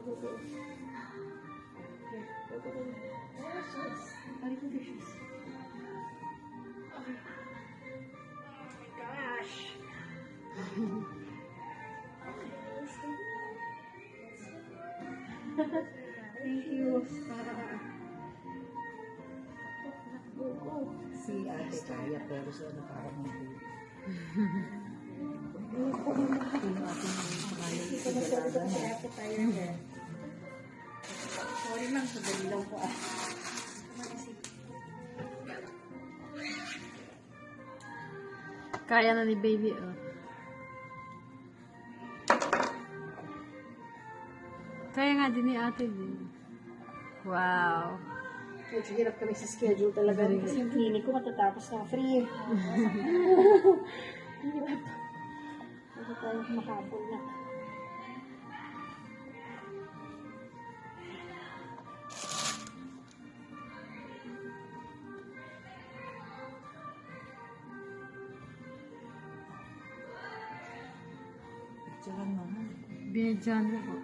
go, go. Here, go, go, go. Oh, shoes. Balik mo yung shoes. Okay. Oh my gosh. Thank you. Go, go. Si ate kaya pero siya na parang hindi. Yung ating pangalan sa dalaga na. Sorry lang, sadali lang po ah. Kaya na ni baby, oh. Kaya nga din ni ate din. Wow. Medyo hirap kami sa schedule talaga. Kasi yung clinic ko matatapos na free. Hirap. Hindi tayo makapul na. Tsaka naman. Binidyan mo po.